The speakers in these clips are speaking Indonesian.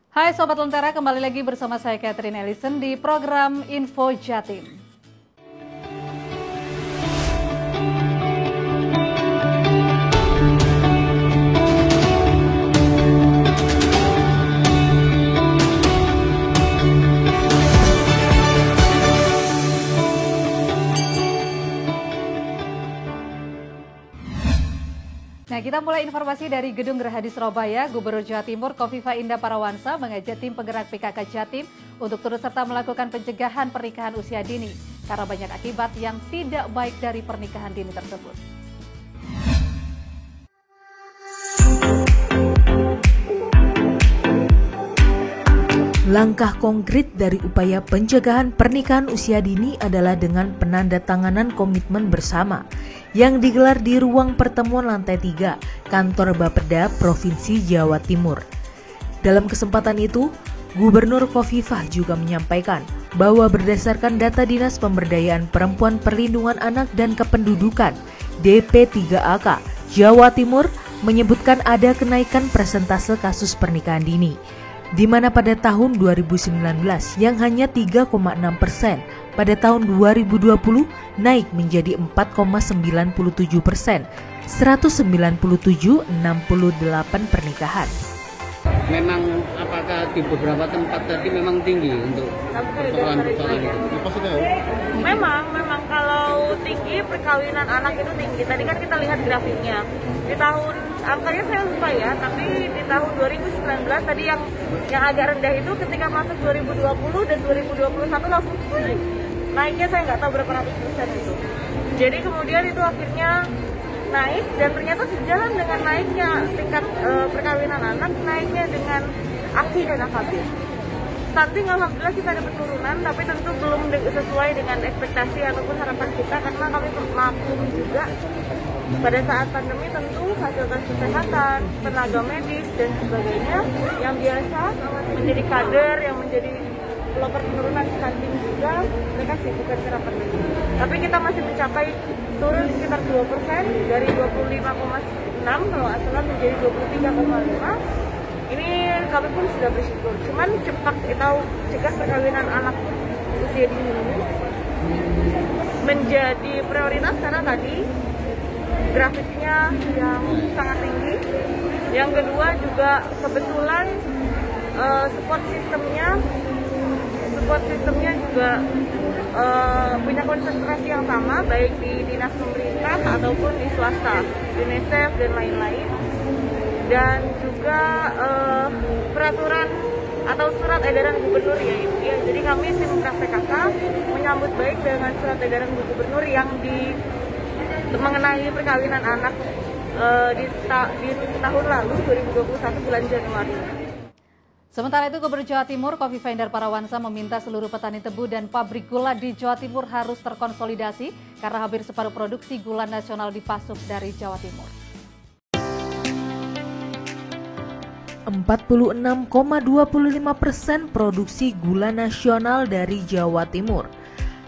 Hai Sobat Lentera, kembali lagi bersama saya Catherine Ellison di program Info Jatim. Nah, kita mulai informasi dari Gedung Gerahadi Surabaya. Gubernur Jawa Timur Khofifah Indar Parawansa mengajak tim penggerak PKK Jatim untuk turut serta melakukan pencegahan pernikahan usia dini karena banyak akibat yang tidak baik dari pernikahan dini tersebut. Langkah konkret dari upaya pencegahan pernikahan usia dini adalah dengan penandatanganan komitmen bersama yang digelar di ruang pertemuan lantai 3 Kantor Bapeda Provinsi Jawa Timur. Dalam kesempatan itu, Gubernur Khofifah juga menyampaikan bahwa berdasarkan data Dinas Pemberdayaan Perempuan Perlindungan Anak dan Kependudukan DP3AK Jawa Timur menyebutkan ada kenaikan persentase kasus pernikahan dini, di mana pada tahun 2019 yang hanya 3,6%, pada tahun 2020 naik menjadi 4,97%, 197,68 pernikahan. Memang apakah di beberapa tempat tadi memang tinggi untuk persoalan-persoalan itu? Memang kalau tinggi perkawinan anak itu tinggi. Tadi kan kita lihat grafiknya. Di tahun angkanya saya lupa ya, tapi di tahun 2019 tadi yang agak rendah itu ketika masuk 2020 dan 2021 langsung naik. Naiknya saya nggak tahu berapa ratus persen itu. Jadi kemudian itu akhirnya naik dan ternyata sejalan dengan naiknya tingkat perkawinan anak, naiknya dengan AKI dan AKB. Stunting alhamdulillah kita ada penurunan, tapi tentu belum sesuai dengan ekspektasi ataupun harapan kita karena kami maklum juga pada saat pandemi tentu fasilitas kesehatan, tenaga medis dan sebagainya yang biasa menjadi kader, yang menjadi pelopor penurunan stunting juga, mereka sibukkan karena pandemi. Tapi kita masih mencapai turun sekitar 2% dari 25,6 kalau nggak salah menjadi 23,5. Ini kami pun sudah bersyukur. Cuman cepat kita cegah perkawinan anak usia dini ini menjadi prioritas karena tadi grafiknya yang sangat tinggi. Yang kedua juga kebetulan support sistemnya juga punya konsentrasi yang sama baik di dinas pemerintah ataupun di swasta, UNICEF dan lain-lain, dan juga peraturan atau surat edaran gubernur ya. Jadi kami tim PKK menyambut baik dengan surat edaran gubernur yang mengenai perkawinan anak di tahun lalu 2021 bulan Januari. Sementara itu, Gubernur Jawa Timur Khofifah Indar Parawansa meminta seluruh petani tebu dan pabrik gula di Jawa Timur harus terkonsolidasi karena hampir separuh produksi gula nasional dipasok dari Jawa Timur. 46,25% produksi gula nasional dari Jawa Timur.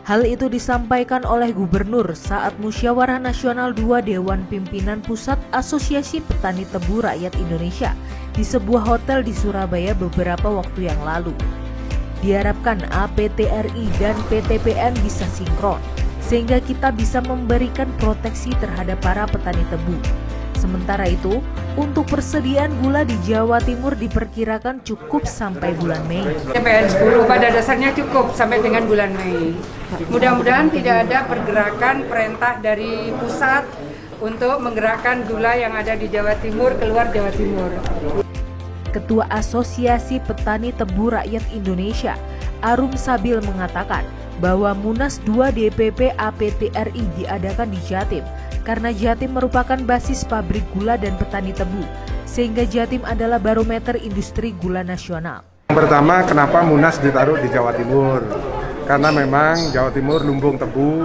Hal itu disampaikan oleh Gubernur saat Musyawarah Nasional 2 Dewan Pimpinan Pusat Asosiasi Petani Tebu Rakyat Indonesia di sebuah hotel di Surabaya beberapa waktu yang lalu. Diharapkan APTRI dan PTPN bisa sinkron, sehingga kita bisa memberikan proteksi terhadap para petani tebu. Sementara itu, untuk persediaan gula di Jawa Timur diperkirakan cukup sampai bulan Mei. TPN 10 pada dasarnya cukup sampai dengan bulan Mei. Mudah-mudahan tidak ada pergerakan perintah dari pusat untuk menggerakkan gula yang ada di Jawa Timur keluar Jawa Timur. Ketua Asosiasi Petani Tebu Rakyat Indonesia, Arum Sabil mengatakan bahwa Munas 2 DPP APTRI diadakan di Jatim karena Jatim merupakan basis pabrik gula dan petani tebu, sehingga Jatim adalah barometer industri gula nasional. Yang pertama, kenapa Munas ditaruh di Jawa Timur? Karena memang Jawa Timur lumbung tebu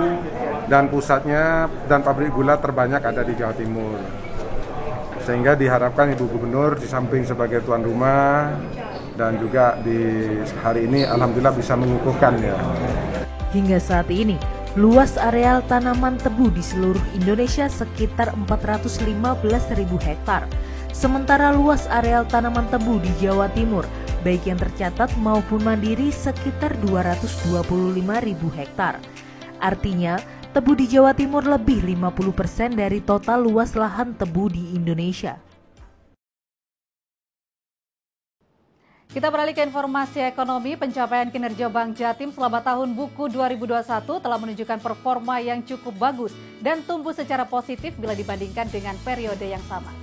dan pusatnya dan pabrik gula terbanyak ada di Jawa Timur. Sehingga diharapkan Ibu Gubernur di samping sebagai tuan rumah dan juga di hari ini alhamdulillah bisa mengukuhkan ya. Hingga saat ini, luas areal tanaman tebu di seluruh Indonesia sekitar 415.000 hektar. Sementara luas areal tanaman tebu di Jawa Timur baik yang tercatat maupun mandiri sekitar 225.000 hektar. Artinya, tebu di Jawa Timur lebih 50% dari total luas lahan tebu di Indonesia. Kita beralih ke informasi ekonomi. Pencapaian kinerja Bank Jatim selama tahun buku 2021 telah menunjukkan performa yang cukup bagus dan tumbuh secara positif bila dibandingkan dengan periode yang sama.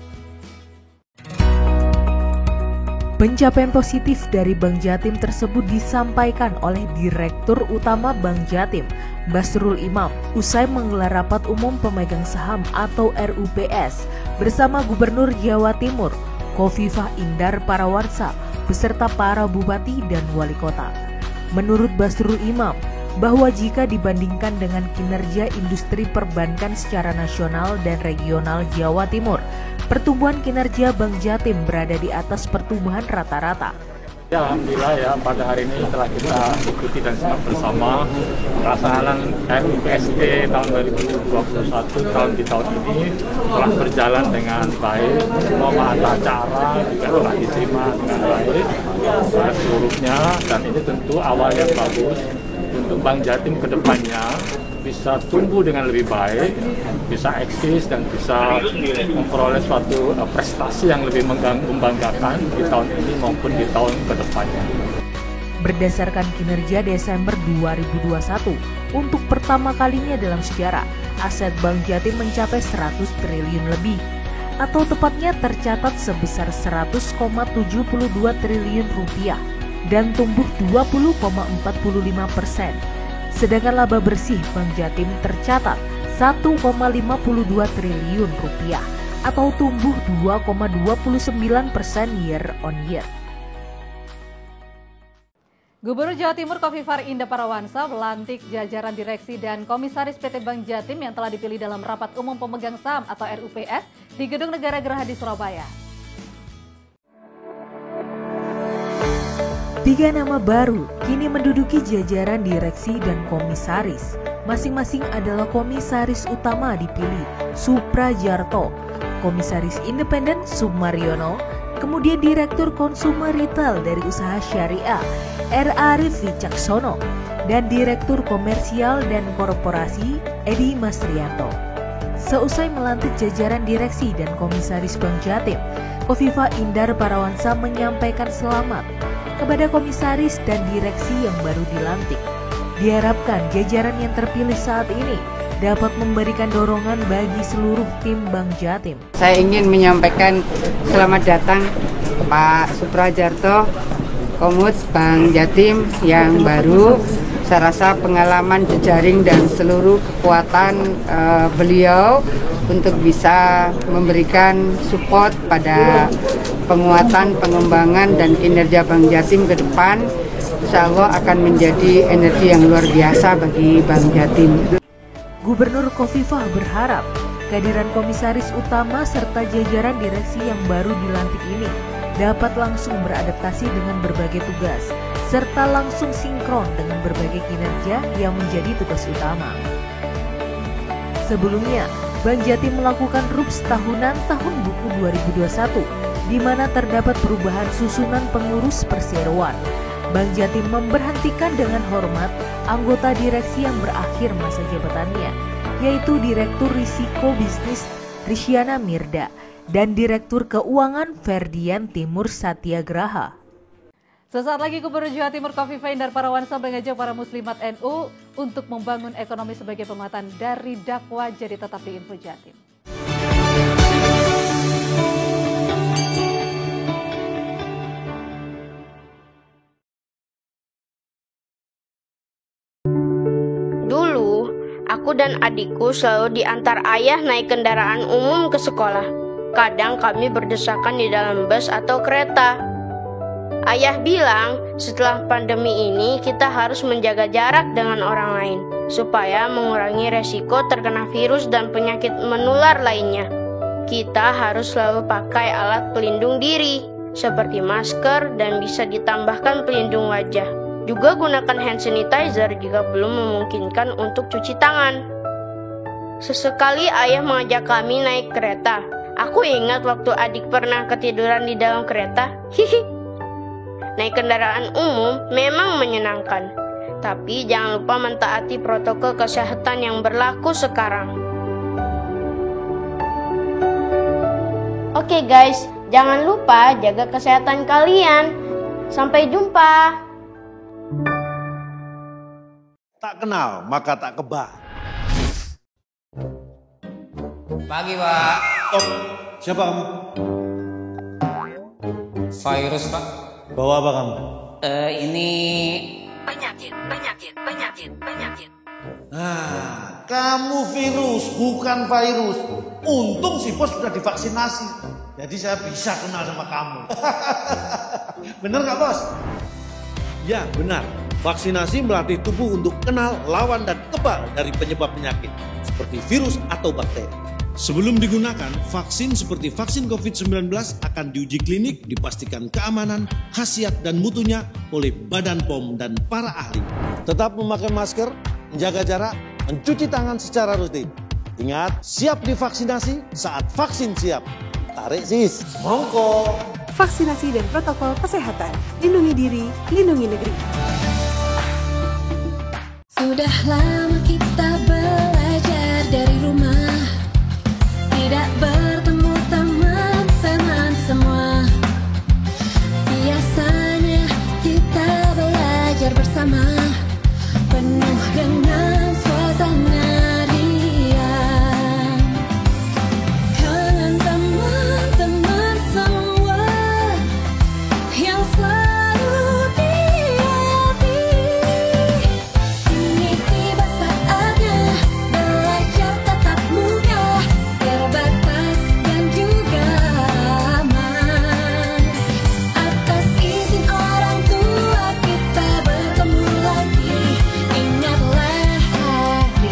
Pencapaian positif dari Bank Jatim tersebut disampaikan oleh Direktur Utama Bank Jatim, Basrul Imam, usai menggelar rapat umum pemegang saham atau RUPS bersama Gubernur Jawa Timur, Khofifah Indar Parawansa, beserta para bupati dan wali kota. Menurut Basrul Imam, bahwa jika dibandingkan dengan kinerja industri perbankan secara nasional dan regional Jawa Timur, pertumbuhan kinerja Bank Jatim berada di atas pertumbuhan rata-rata. Ya, alhamdulillah ya, pada hari ini telah kita ikuti dan simak bersama pelaksanaan RUPSD tahun 2021 di tahun ini telah berjalan dengan baik. Semua mata acara juga telah disimak dengan baik oleh seluruhnya, dan ini tentu awal yang bagus untuk Bank Jatim ke depannya bisa tumbuh dengan lebih baik, bisa eksis dan bisa memperoleh suatu prestasi yang lebih membanggakan di tahun ini maupun di tahun ke depannya. Berdasarkan kinerja Desember 2021, untuk pertama kalinya dalam sejarah, aset Bank Jatim mencapai 100 triliun lebih, atau tepatnya tercatat sebesar 100,72 triliun rupiah dan tumbuh 20,45%. Sedangkan laba bersih Bank Jatim tercatat 1,52 triliun rupiah atau tumbuh 2,29% year on year. Gubernur Jawa Timur Khofifah Indar Parawansa melantik jajaran direksi dan komisaris PT Bank Jatim yang telah dipilih dalam rapat umum pemegang saham atau RUPS di Gedung Negara Gerahadi Surabaya. 3 nama baru kini menduduki jajaran direksi dan komisaris. Masing-masing adalah komisaris utama dipilih Suprajarto, komisaris independen Sumaryono, kemudian direktur konsumer retail dari usaha syariah R. Arif Wicaksono, dan direktur komersial dan korporasi Edi Masrianto. Seusai melantik jajaran direksi dan komisaris Bank Jatim, Khofifah Indar Parawansa menyampaikan selamat kepada komisaris dan direksi yang baru dilantik. Diharapkan jajaran yang terpilih saat ini dapat memberikan dorongan bagi seluruh tim Bank Jatim. Saya ingin menyampaikan selamat datang Pak Suprajarto, Komut Bank Jatim yang baru. Saya rasa pengalaman jejaring dan seluruh kekuatan beliau untuk bisa memberikan support pada penguatan, pengembangan, dan kinerja Bank Jatim ke depan, insya Allah akan menjadi energi yang luar biasa bagi Bank Jatim. Gubernur Khofifah berharap kehadiran komisaris utama serta jajaran direksi yang baru dilantik ini dapat langsung beradaptasi dengan berbagai tugas, serta langsung sinkron dengan berbagai kinerja yang menjadi tugas utama. Sebelumnya, Bank Jatim melakukan RUPS tahunan tahun buku 2021, di mana terdapat perubahan susunan pengurus perseroan. Bank Jatim memberhentikan dengan hormat anggota direksi yang berakhir masa jabatannya, yaitu Direktur Risiko Bisnis Rishiana Mirda dan Direktur Keuangan Ferdian Timur Satyagraha. Sesaat lagi Gubernur Jawa Timur Khofifah Indar Parawansa mengajak para muslimat NU untuk membangun ekonomi sebagai pemuatan dari dakwah. Jadi tetap di Info Jatim. Dulu, aku dan adikku selalu diantar ayah naik kendaraan umum ke sekolah. Kadang kami berdesakan di dalam bus atau kereta. Ayah bilang, setelah pandemi ini kita harus menjaga jarak dengan orang lain, supaya mengurangi resiko terkena virus dan penyakit menular lainnya. Kita harus selalu pakai alat pelindung diri, seperti masker dan bisa ditambahkan pelindung wajah. Juga gunakan hand sanitizer jika belum memungkinkan untuk cuci tangan. Sesekali ayah mengajak kami naik kereta. Aku ingat waktu adik pernah ketiduran di dalam kereta. Hihi. naik kendaraan umum memang menyenangkan. Tapi jangan lupa mentaati protokol kesehatan yang berlaku sekarang. Oke guys, jangan lupa jaga kesehatan kalian. Sampai jumpa. Tak kenal maka tak kebal. Pagi, Pak. Oh, siapa kamu? Virus, Pak. Bawa apa kamu? Ini Penyakit. Nah, kamu virus, bukan virus. Untung si bos sudah divaksinasi. Jadi saya bisa kenal sama kamu. Bener nggak bos? Ya benar. Vaksinasi melatih tubuh untuk kenal, lawan, dan kebal dari penyebab penyakit seperti virus atau bakteri. Sebelum digunakan, vaksin seperti vaksin COVID-19 akan diuji klinik, dipastikan keamanan, khasiat, dan mutunya oleh Badan POM dan para ahli. Tetap memakai masker, menjaga jarak, mencuci tangan secara rutin. Ingat, siap divaksinasi saat vaksin siap. Tarik sis, mongko. Vaksinasi dan protokol kesehatan. Lindungi diri, lindungi negeri. Sudah lama kita belajar dari rumah, tidak bertemu teman-teman semua. Biasanya kita belajar bersama, penuh dengan suasana riang. Kangen teman-teman semua yang selalu di hati. Ini tiba saatnya belajar tatap muka, terbatas dan juga aman. Atas izin orang tua kita bertemu lagi. Ingatlah hari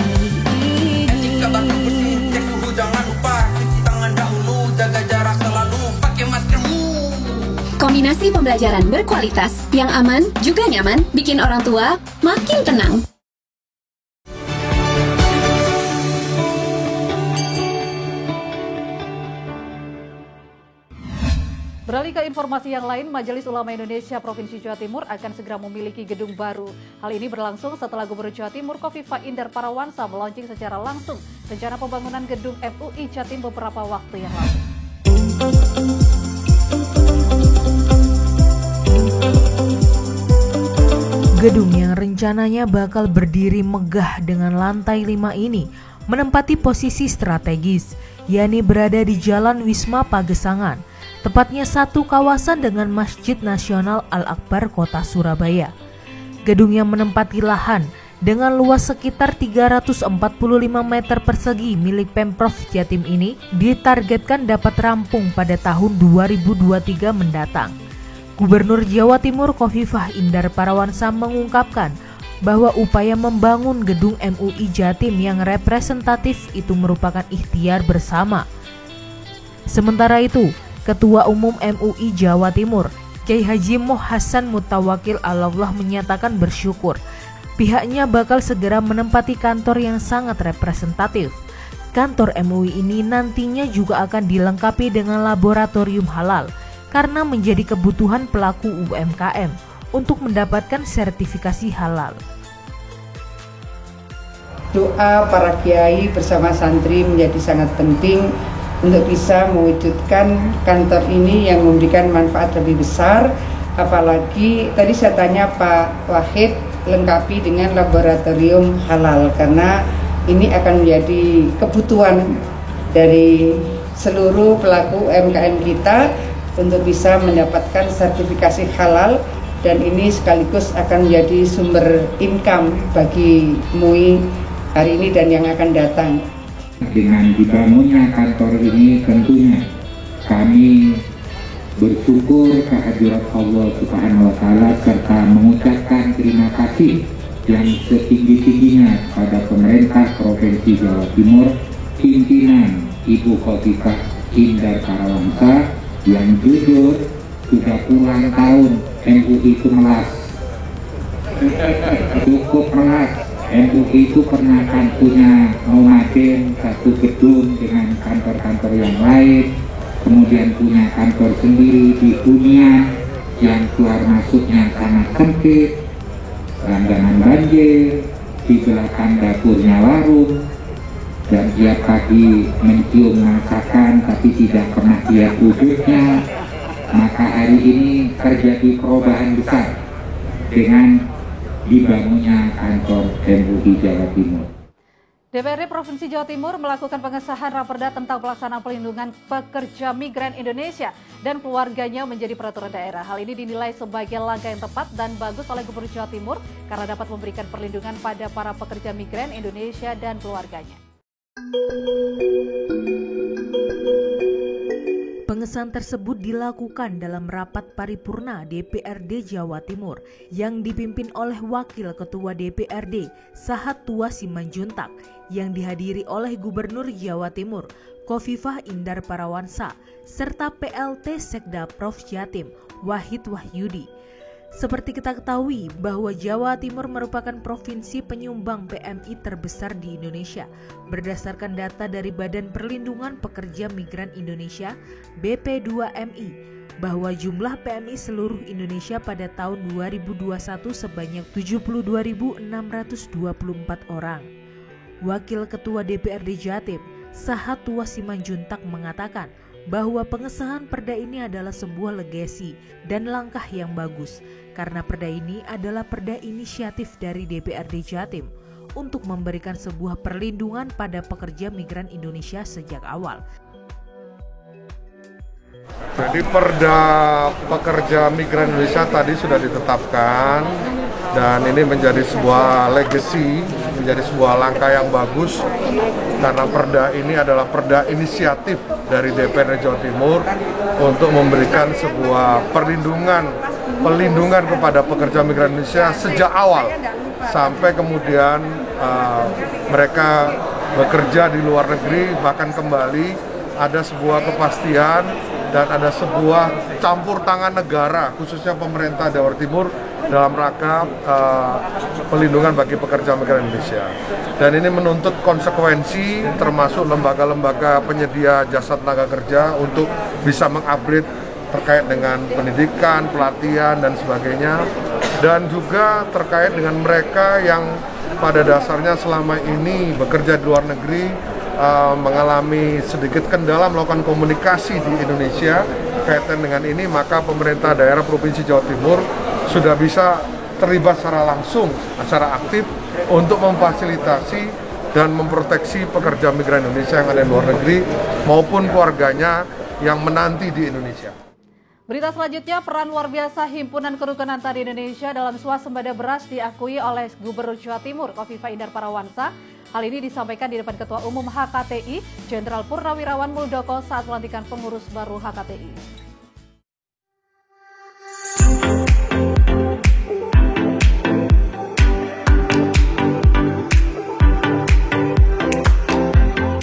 ini. kabar bersih, cek suhu jangan lupa, cuci tangan dahulu, jaga jarak selalu, pakai maskermu. Kombinasi pembelajaran berkualitas yang aman juga nyaman bikin orang tua makin tenang. Beralih ke informasi yang lain, Majelis Ulama Indonesia Provinsi Jawa Timur akan segera memiliki gedung baru. Hal ini berlangsung setelah Gubernur Jawa Timur Khofifah Indar Parawansa meluncing secara langsung rencana pembangunan gedung MUI Jatim beberapa waktu yang lalu. Gedung yang rencananya bakal berdiri megah dengan lantai 5 ini menempati posisi strategis, yakni berada di Jalan Wisma Pagesangan, tepatnya satu kawasan dengan Masjid Nasional Al-Akbar Kota Surabaya. Gedung yang menempati lahan dengan luas sekitar 345 meter persegi milik Pemprov Jatim ini ditargetkan dapat rampung pada tahun 2023 mendatang. Gubernur Jawa Timur Khofifah Indar Parawansa mengungkapkan bahwa upaya membangun gedung MUI Jatim yang representatif itu merupakan ikhtiar bersama. Sementara itu, Ketua Umum MUI Jawa Timur, Kyai Haji Moh Hasan Mutawakil Allah menyatakan bersyukur pihaknya bakal segera menempati kantor yang sangat representatif. Kantor MUI ini nantinya juga akan dilengkapi dengan laboratorium halal karena menjadi kebutuhan pelaku UMKM untuk mendapatkan sertifikasi halal. Doa para kiai bersama santri menjadi sangat penting untuk bisa mewujudkan kantor ini yang memberikan manfaat lebih besar. Apalagi tadi saya tanya Pak Wahid, lengkapi dengan laboratorium halal karena ini akan menjadi kebutuhan dari seluruh pelaku UMKM kita untuk bisa mendapatkan sertifikasi halal, dan ini sekaligus akan menjadi sumber income bagi MUI hari ini dan yang akan datang. Dengan dibangunnya kantor ini tentunya kami bersyukur kehadirat Allah Subhanahu wa Ta'ala serta mengucapkan terima kasih yang setinggi-tingginya pada pemerintah Provinsi Jawa Timur, pimpinan Ibu Khofifah Indar Parawansa yang jujur sudah puluhan tahun MUI itu melas, cukup melas. MUI itu pernah kan punya nomaden satu gedung dengan kantor-kantor yang lain, kemudian punya kantor sendiri di Unian, yang keluar masuknya sangat sempit, langganan banjir, di belakang dapurnya warung, dan tiap pagi mencium masakan tapi tidak pernah lihat wujudnya. Maka hari ini terjadi perubahan besar dengan dibangunnya kantor MUI Jawa Timur. DPRD Provinsi Jawa Timur melakukan pengesahan Raperda tentang pelaksanaan pelindungan pekerja migran Indonesia dan keluarganya menjadi peraturan daerah. Hal ini dinilai sebagai langkah yang tepat dan bagus oleh Gubernur Jawa Timur karena dapat memberikan perlindungan pada para pekerja migran Indonesia dan keluarganya. Pengesahan tersebut dilakukan dalam rapat paripurna DPRD Jawa Timur yang dipimpin oleh Wakil Ketua DPRD Sahatua Simanjuntak yang dihadiri oleh Gubernur Jawa Timur Khofifah Indar Parawansa serta PLT Sekda Prof Jatim Wahid Wahyudi. Seperti kita ketahui bahwa Jawa Timur merupakan provinsi penyumbang PMI terbesar di Indonesia berdasarkan data dari Badan Perlindungan Pekerja Migran Indonesia BP2MI bahwa jumlah PMI seluruh Indonesia pada tahun 2021 sebanyak 72.624 orang. Wakil Ketua DPRD Jatim Sahatua Simanjuntak mengatakan bahwa pengesahan perda ini adalah sebuah legasi dan langkah yang bagus karena perda ini adalah perda inisiatif dari DPRD Jatim untuk memberikan sebuah perlindungan pada pekerja migran Indonesia sejak awal. Jadi perda pekerja migran Indonesia tadi sudah ditetapkan dan ini menjadi sebuah legacy, menjadi sebuah langkah yang bagus karena perda ini adalah perda inisiatif dari DPRD Jawa Timur untuk memberikan sebuah pelindungan kepada pekerja migran Indonesia sejak awal sampai kemudian mereka bekerja di luar negeri bahkan kembali ada sebuah kepastian dan ada sebuah campur tangan negara khususnya pemerintah Jawa Timur dalam rangka pelindungan bagi pekerja migran Indonesia. Dan ini menuntut konsekuensi termasuk lembaga-lembaga penyedia jasa tenaga kerja untuk bisa mengupgrade terkait dengan pendidikan, pelatihan dan sebagainya, dan juga terkait dengan mereka yang pada dasarnya selama ini bekerja di luar negeri mengalami sedikit kendala melakukan komunikasi di Indonesia kaitan dengan ini, maka pemerintah daerah Provinsi Jawa Timur sudah bisa terlibat secara langsung, secara aktif untuk memfasilitasi dan memproteksi pekerja migran Indonesia yang ada di luar negeri maupun keluarganya yang menanti di Indonesia. Berita selanjutnya, peran luar biasa Himpunan Kerukunan Tani Indonesia dalam swasembada beras diakui oleh Gubernur Jawa Timur Khofifah Indar Parawansa. Hal ini disampaikan di depan Ketua Umum HKTI, Jenderal Purnawirawan Muldoko saat pelantikan pengurus baru HKTI.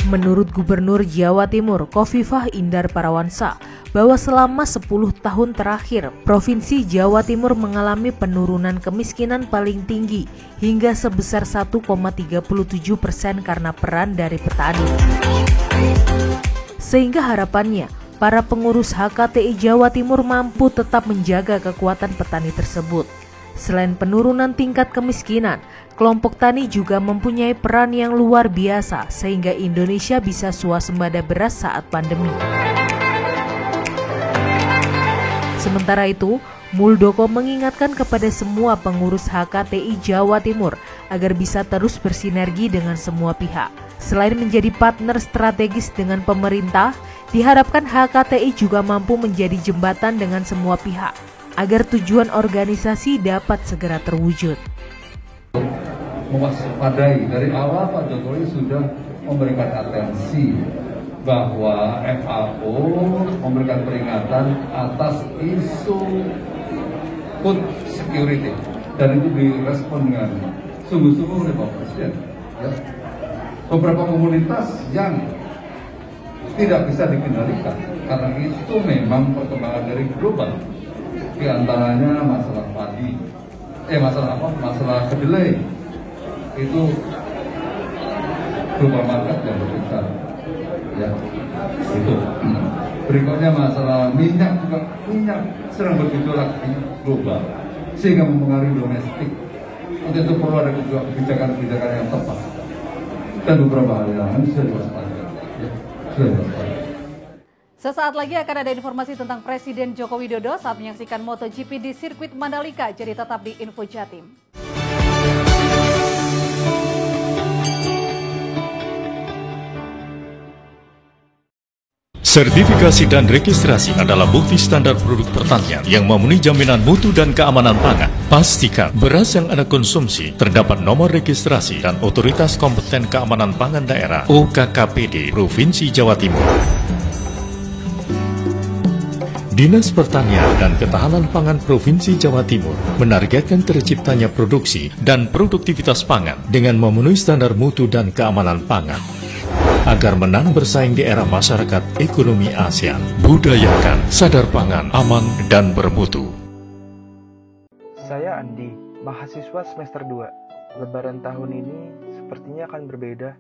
Menurut Gubernur Jawa Timur Khofifah Indar Parawansa, bahwa selama 10 tahun terakhir, Provinsi Jawa Timur mengalami penurunan kemiskinan paling tinggi hingga sebesar 1,37% karena peran dari petani. Sehingga harapannya, para pengurus HKTI Jawa Timur mampu tetap menjaga kekuatan petani tersebut. Selain penurunan tingkat kemiskinan, kelompok tani juga mempunyai peran yang luar biasa sehingga Indonesia bisa swasembada beras saat pandemi. Sementara itu, Muldoko mengingatkan kepada semua pengurus HKTI Jawa Timur agar bisa terus bersinergi dengan semua pihak. Selain menjadi partner strategis dengan pemerintah, diharapkan HKTI juga mampu menjadi jembatan dengan semua pihak agar tujuan organisasi dapat segera terwujud. Mewaspadai dari awal Pak Jokowi sudah memberikan atensi bahwa FAO memberikan peringatan atas isu food security dan itu direspon dengan sungguh-sungguh oleh Bapak Presiden. Ya. Beberapa komunitas yang tidak bisa dikendalikan karena itu memang perkembangan dari global. Di antaranya masalah padi, masalah kedelai itu global market yang besar, ya itu. Berikutnya masalah minyak juga, minyak sedang bergejolak di global sehingga mempengaruhi domestik. Untuk itu perlu ada kebijakan-kebijakan yang tepat dan beberapa hal yang harus diwaspadai. Sesaat lagi akan ada informasi tentang Presiden Joko Widodo saat menyaksikan MotoGP di sirkuit Mandalika. Jadi tetap di Info Jatim. Sertifikasi dan registrasi adalah bukti standar produk pertanian yang memenuhi jaminan mutu dan keamanan pangan. Pastikan beras yang Anda konsumsi terdapat nomor registrasi dan Otoritas Kompeten Keamanan Pangan Daerah OKKPD Provinsi Jawa Timur. Dinas Pertanian dan Ketahanan Pangan Provinsi Jawa Timur menargetkan terciptanya produksi dan produktivitas pangan dengan memenuhi standar mutu dan keamanan pangan. Agar menang bersaing di era masyarakat ekonomi ASEAN, budayakan sadar pangan aman dan bermutu. Saya Andi, mahasiswa semester 2. Lebaran tahun ini sepertinya akan berbeda.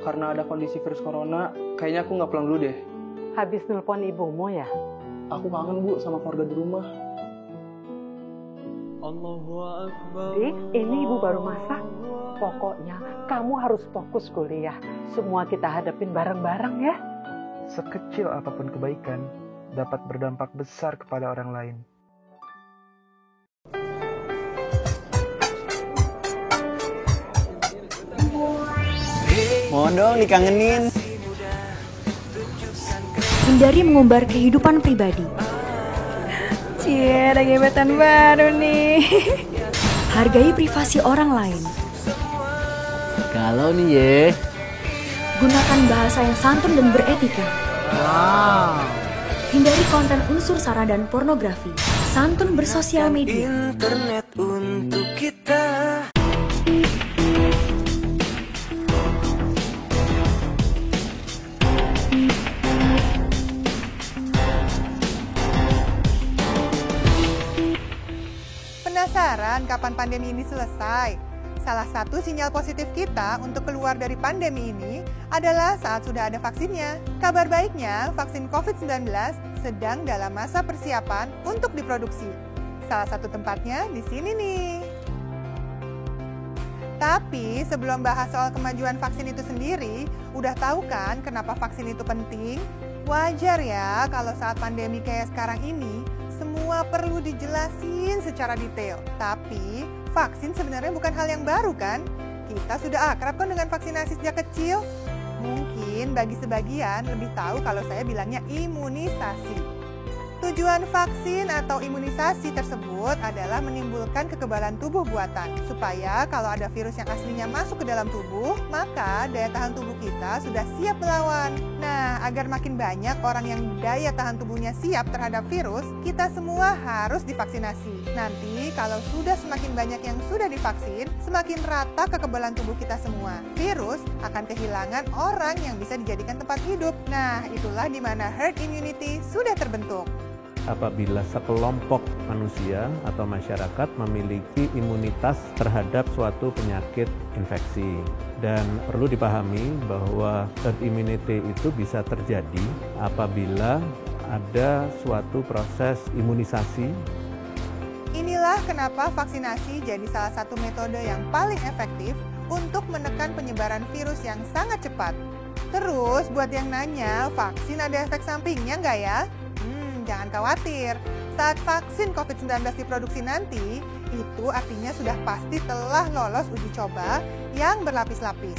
Karena ada kondisi virus corona, kayaknya aku nggak pulang dulu deh. Habis nelpon ibumu ya? Aku kangen Bu sama keluarga di rumah. Dik, ini ibu baru masak. Pokoknya kamu harus fokus kuliah. Semua kita hadapin bareng-bareng ya. Sekecil apapun kebaikan dapat berdampak besar kepada orang lain. Mohon dong dikangenin. Hindari mengumbar kehidupan pribadi. Cie, ada gebetan baru nih. Hargai privasi orang lain. Kalau nih ye. Gunakan bahasa yang santun dan beretika. Wow. Hindari konten unsur sara dan pornografi. Santun bersosial media. Internet untuk kita. Penasaran kapan pandemi ini selesai? Salah satu sinyal positif kita untuk keluar dari pandemi ini adalah saat sudah ada vaksinnya. Kabar baiknya, vaksin COVID-19 sedang dalam masa persiapan untuk diproduksi. Salah satu tempatnya di sini nih. Tapi sebelum bahas soal kemajuan vaksin itu sendiri, udah tahu kan kenapa vaksin itu penting? Wajar ya kalau saat pandemi kayak sekarang ini, semua perlu dijelasin secara detail. Tapi vaksin sebenarnya bukan hal yang baru kan? Kita sudah akrab kan dengan vaksinasi sejak kecil? Mungkin bagi sebagian lebih tahu kalau saya bilangnya imunisasi. Tujuan vaksin atau imunisasi tersebut adalah menimbulkan kekebalan tubuh buatan. Supaya kalau ada virus yang aslinya masuk ke dalam tubuh, maka daya tahan tubuh kita sudah siap melawan. Nah, agar makin banyak orang yang daya tahan tubuhnya siap terhadap virus, kita semua harus divaksinasi. Nanti kalau sudah semakin banyak yang sudah divaksin, semakin rata kekebalan tubuh kita semua. Virus akan kehilangan orang yang bisa dijadikan tempat hidup. Nah, itulah di mana herd immunity sudah terbentuk. Apabila sekelompok manusia atau masyarakat memiliki imunitas terhadap suatu penyakit infeksi. Dan perlu dipahami bahwa herd immunity itu bisa terjadi apabila ada suatu proses imunisasi. Inilah kenapa vaksinasi jadi salah satu metode yang paling efektif untuk menekan penyebaran virus yang sangat cepat. Terus buat yang nanya, vaksin ada efek sampingnya nggak ya? Jangan khawatir, saat vaksin COVID-19 diproduksi nanti, itu artinya sudah pasti telah lolos uji coba yang berlapis-lapis.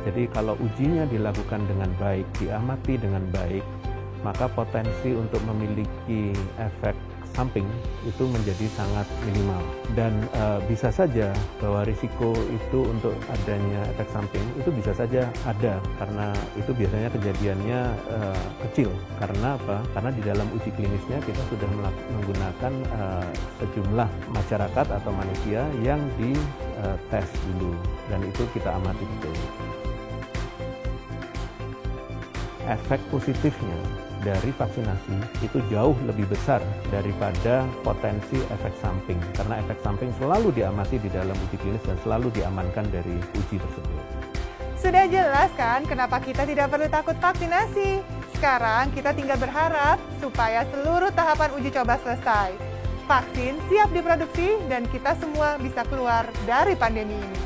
Jadi kalau ujinya dilakukan dengan baik, diamati dengan baik, maka potensi untuk memiliki efek samping itu menjadi sangat minimal. Dan bisa saja bahwa risiko itu untuk adanya efek samping itu bisa saja ada, karena itu biasanya kejadiannya kecil. Karena apa? Karena di dalam uji klinisnya kita sudah menggunakan sejumlah masyarakat atau manusia yang dites dulu, dan itu kita amati betul. Efek positifnya dari vaksinasi itu jauh lebih besar daripada potensi efek samping, karena efek samping selalu diamati di dalam uji klinis dan selalu diamankan dari uji tersebut. Sudah jelas kan kenapa kita tidak perlu takut vaksinasi? Sekarang kita tinggal berharap supaya seluruh tahapan uji coba selesai. Vaksin siap diproduksi dan kita semua bisa keluar dari pandemi ini.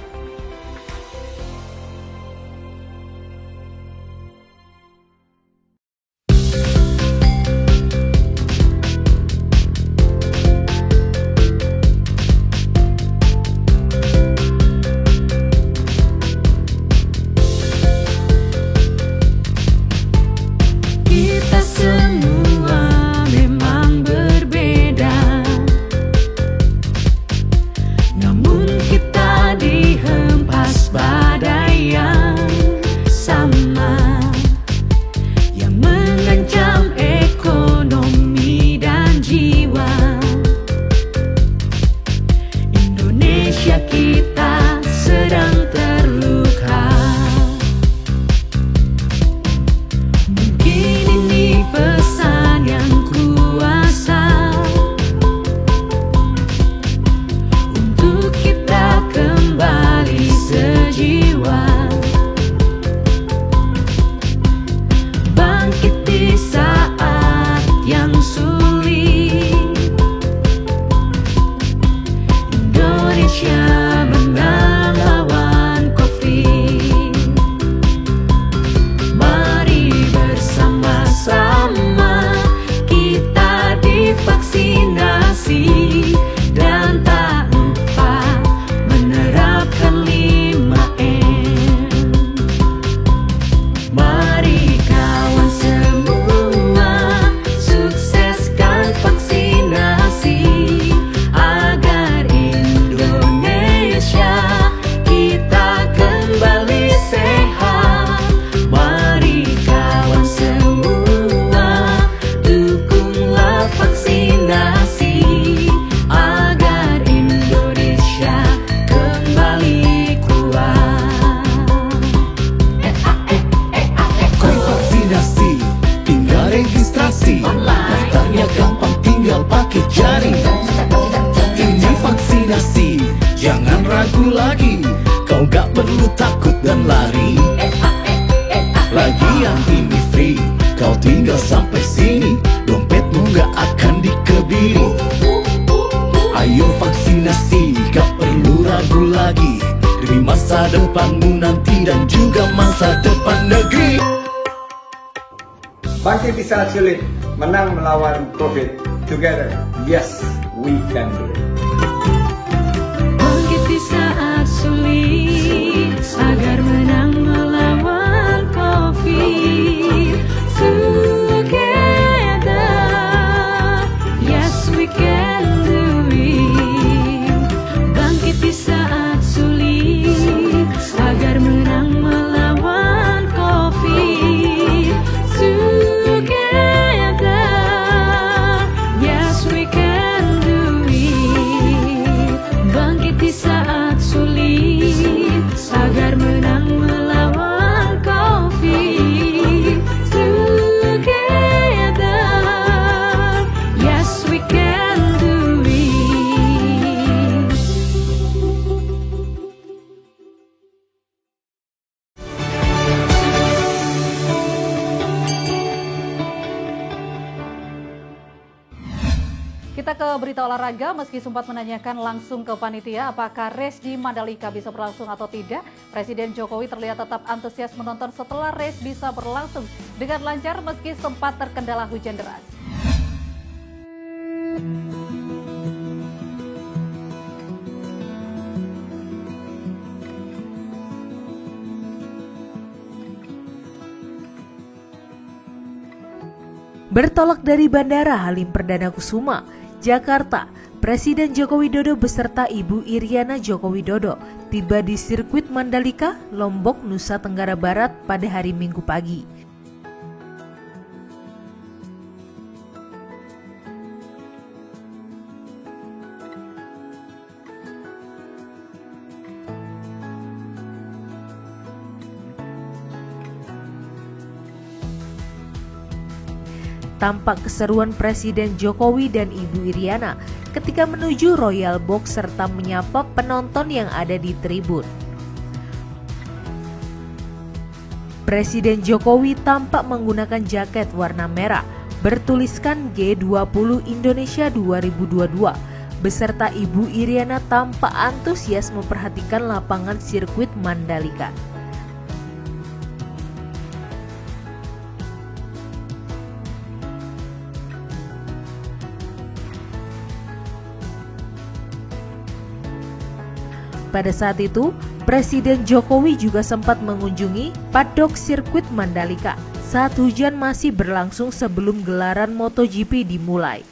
Bangkit di saat sulit, menang melawan COVID. Together, yes, we can do it. Bangkit di saat sulit, agar menang melawan COVID. Together, yes, we can do it. Bangkit di saat sulit, agar menang melawan COVID. Together, yes we can do it. Bangkit di saat sulit, agar menang melawan COVID. Together, yes we can do it. Kita ke berita olahraga. Meski sempat menanyakan langsung ke panitia apakah race di Mandalika bisa berlangsung atau tidak, Presiden Jokowi terlihat tetap antusias menonton setelah race bisa berlangsung dengan lancar meski sempat terkendala hujan deras. Bertolak dari Bandara Halim Perdana Kusuma, Jakarta, Presiden Joko Widodo beserta Ibu Iriana Joko Widodo tiba di sirkuit Mandalika, Lombok, Nusa Tenggara Barat pada hari Minggu pagi. Tampak keseruan Presiden Jokowi dan Ibu Iriana ketika menuju Royal Box serta menyapa penonton yang ada di tribun. Presiden Jokowi tampak menggunakan jaket warna merah bertuliskan G20 Indonesia 2022. Beserta Ibu Iriana tampak antusias memperhatikan lapangan sirkuit Mandalika. Pada saat itu, Presiden Jokowi juga sempat mengunjungi paddock sirkuit Mandalika saat hujan masih berlangsung sebelum gelaran MotoGP dimulai.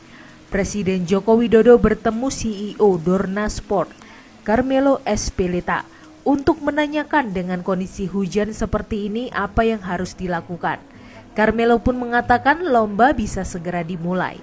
Presiden Joko Widodo bertemu CEO Dorna Sport, Carmelo Ezpeleta, untuk menanyakan dengan kondisi hujan seperti ini apa yang harus dilakukan. Carmelo pun mengatakan lomba bisa segera dimulai.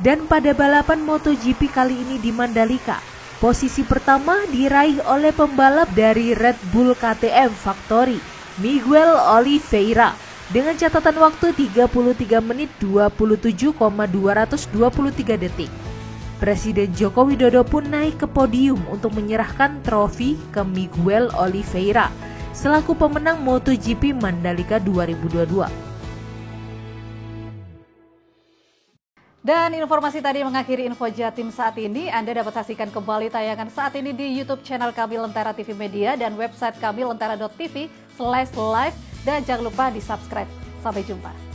Dan pada balapan MotoGP kali ini di Mandalika, posisi pertama diraih oleh pembalap dari Red Bull KTM Factory, Miguel Oliveira, dengan catatan waktu 33 menit 27,223 detik. Presiden Joko Widodo pun naik ke podium untuk menyerahkan trofi ke Miguel Oliveira selaku pemenang MotoGP Mandalika 2022. Dan informasi tadi mengakhiri Info Jatim saat ini. Anda dapat saksikan kembali tayangan saat ini di YouTube channel kami Lentera TV Media dan website kami lentera.tv/live. Dan jangan lupa di subscribe. Sampai jumpa.